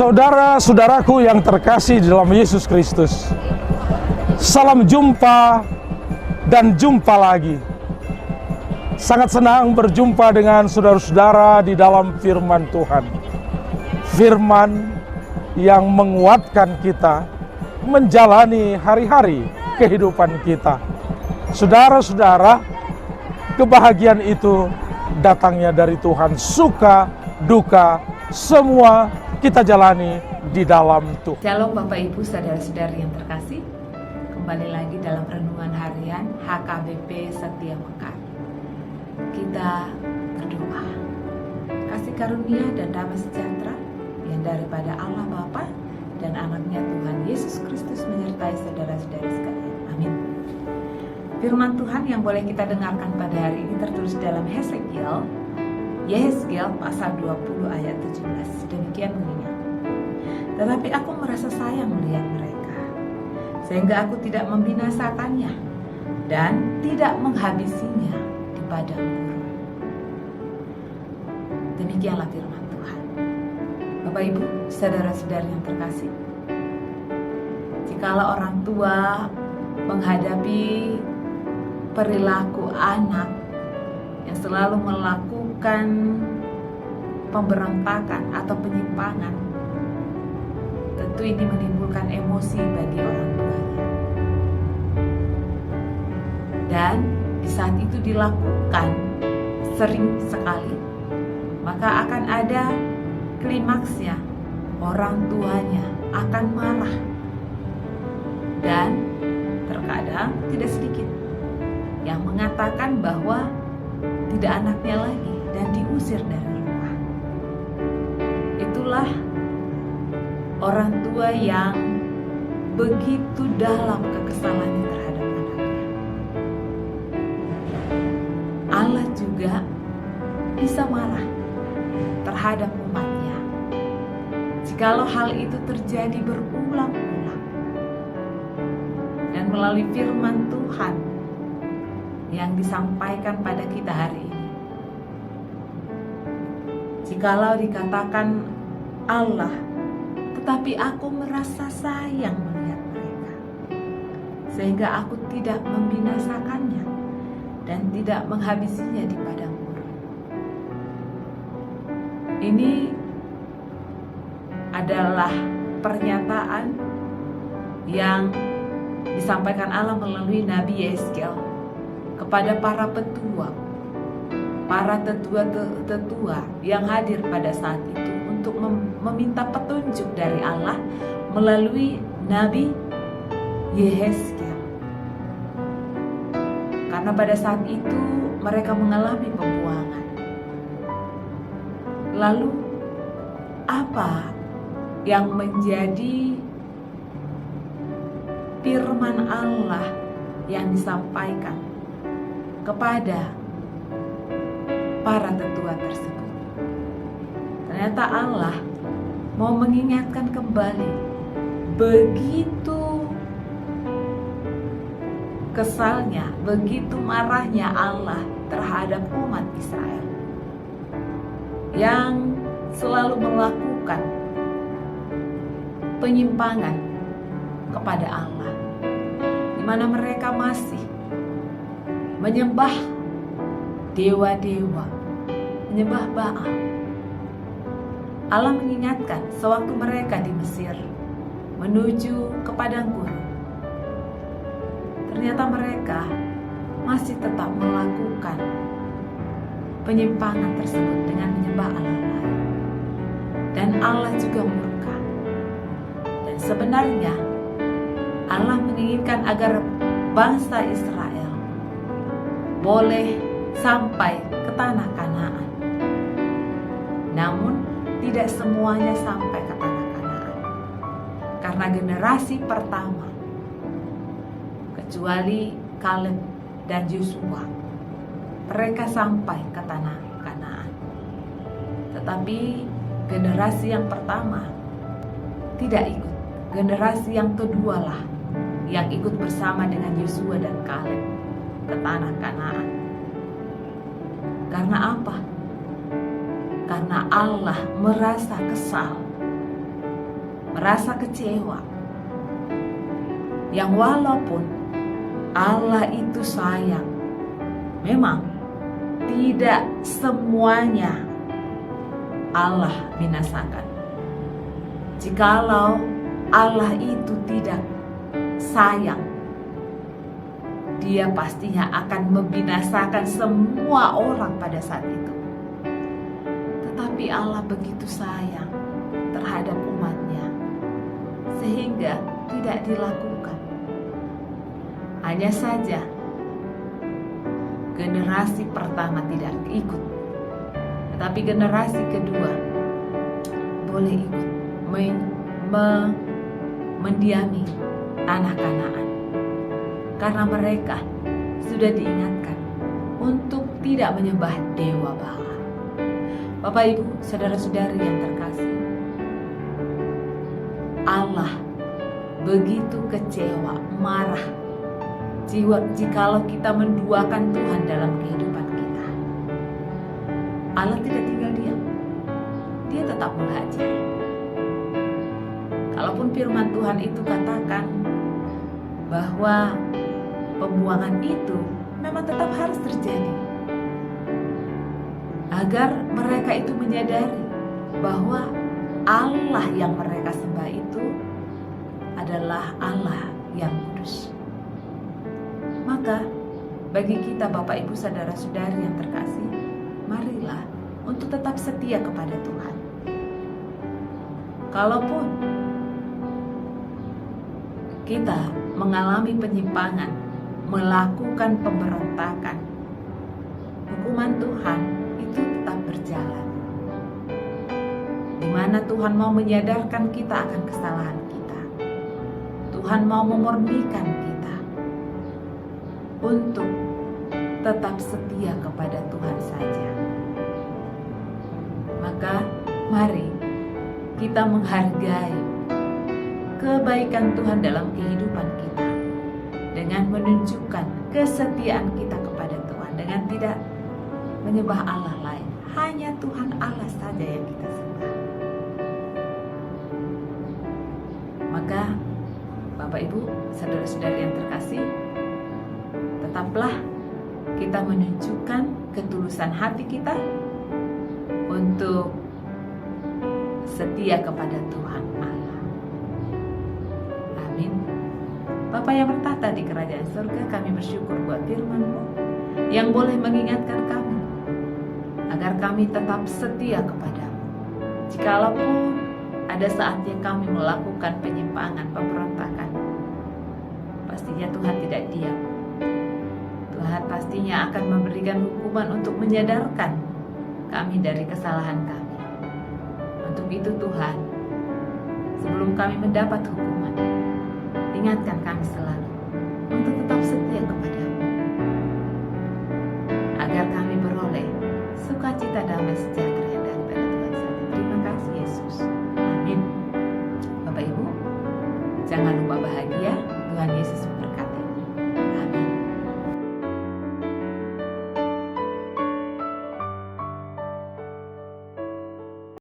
Saudara-saudaraku yang terkasih dalam Yesus Kristus, salam jumpa dan jumpa lagi. Sangat senang berjumpa dengan saudara-saudara di dalam firman Tuhan. Firman yang menguatkan kita menjalani hari-hari kehidupan kita. Saudara-saudara, kebahagiaan itu datangnya dari Tuhan. Suka, duka, semua kita jalani di dalam Tuhan. Shalom Bapak Ibu saudara-saudari yang terkasih. Kembali lagi dalam renungan harian HKBP Setia Mekar. Kita berdoa. Kasih karunia dan damai sejahtera yang daripada Allah Bapa dan anaknya Tuhan Yesus Kristus menyertai saudara-saudari sekalian. Amin. Firman Tuhan yang boleh kita dengarkan pada hari ini tertulis dalam Yehezkiel pasal 20 ayat 17. Demikian bunyinya. Tetapi aku merasa sayang melihat mereka, sehingga aku tidak membinasakannya dan tidak menghabisinya di padang gurun. Demikianlah firman Tuhan. Bapak Ibu, saudara-saudari yang terkasih, jikalau orang tua menghadapi perilaku anak yang selalu melakukan pemberontakan atau penyimpangan, tentu ini menimbulkan emosi bagi orang tuanya. Dan di saat itu dilakukan sering sekali, maka akan ada klimaksnya. Orang tuanya akan marah. Dan terkadang tidak sedikit yang mengatakan bahwa tidak anaknya lagi dan diusir dari rumah. Itulah orang tua yang begitu dalam kekesalannya terhadap anaknya. Allah juga bisa marah terhadap umatnya jikalau hal itu terjadi berulang-ulang. Dan melalui firman Tuhan yang disampaikan pada kita hari ini, jikalau dikatakan Allah, tetapi aku merasa sayang melihat mereka, sehingga aku tidak membinasakannya dan tidak menghabisinya di padang gurun. Ini adalah pernyataan yang disampaikan Allah melalui Nabi Yehezkiel kepada para tetua yang hadir pada saat itu untuk meminta petunjuk dari Allah melalui Nabi Yehezkiel. Karena pada saat itu mereka mengalami pembuangan. Lalu apa yang menjadi firman Allah yang disampaikan kepada para tetua tersebut? Ternyata Allah mau mengingatkan kembali begitu kesalnya, begitu marahnya Allah terhadap umat Israel yang selalu melakukan penyimpangan kepada Allah, di mana mereka masih menyembah dewa-dewa, menyembah Baal. Allah mengingatkan sewaktu mereka di Mesir menuju ke padang gurun, ternyata mereka masih tetap melakukan penyimpangan tersebut dengan menyembah Allah lain. Dan Allah juga murka. Dan sebenarnya Allah menginginkan agar bangsa Israel boleh sampai ke tanah Kanaan. Namun tidak semuanya sampai ke tanah Kanaan. Karena generasi pertama, kecuali Kaleb dan Yosua, mereka sampai ke tanah Kanaan. Tetapi generasi yang pertama tidak ikut. Generasi yang kedua lah yang ikut bersama dengan Yosua dan Kaleb ke tanah Kanaan. Karena apa? Karena Allah merasa kesal merasa kecewa. Yang walaupun Allah itu sayang, memang tidak semuanya Allah binasakan. Jikalau Allah itu tidak sayang, Dia pastinya akan membinasakan semua orang pada saat itu. Tetapi Allah begitu sayang terhadap umatnya, sehingga tidak dilakukan. Hanya saja generasi pertama tidak ikut, tetapi generasi kedua boleh ikut mendiami tanah Kanaan, karena mereka sudah diingatkan untuk tidak menyembah dewa Baal. Bapak, Ibu, saudara-saudari yang terkasih, Allah begitu kecewa, marah jikalau kita menduakan Tuhan dalam kehidupan kita. Allah tidak tinggal diam, Dia tetap mengajari. Kalaupun firman Tuhan itu katakan bahwa pembuangan itu memang tetap harus terjadi, agar mereka itu menyadari bahwa Allah yang mereka sembah itu adalah Allah yang kudus. Maka bagi kita Bapak Ibu saudara-saudari yang terkasih, marilah untuk tetap setia kepada Tuhan. Kalaupun kita mengalami penyimpangan, melakukan pemberontakan, hukuman Tuhan itu tetap berjalan, di mana Tuhan mau menyadarkan kita akan kesalahan kita. Tuhan mau memurnikan kita untuk tetap setia kepada Tuhan saja. Maka mari kita menghargai kebaikan Tuhan dalam kehidupan kita dengan menunjukkan kesetiaan kita kepada Tuhan, dengan tidak menyembah Allah lain. Hanya Tuhan Allah saja yang kita sembah. Maka Bapak Ibu, saudara-saudari yang terkasih, tetaplah kita menunjukkan ketulusan hati kita untuk setia kepada Tuhan Allah. Amin. Bapa yang bertata di kerajaan surga, kami bersyukur buat firman-Mu yang boleh mengingatkan kami agar kami tetap setia kepadamu. Jikalaupun ada saatnya kami melakukan penyimpangan, pemberontakan, pastinya Tuhan tidak diam. Tuhan pastinya akan memberikan hukuman untuk menyadarkan kami dari kesalahan kami. Untuk itu Tuhan, sebelum kami mendapat hukuman, ingatkan kami selalu untuk tetap setia kepadamu, agar kami beroleh sukacita damai sejahtera yang daripada Tuhan saja. Terima kasih Yesus. Amin. Bapak Ibu, jangan lupa bahagia. Tuhan Yesus memberkati.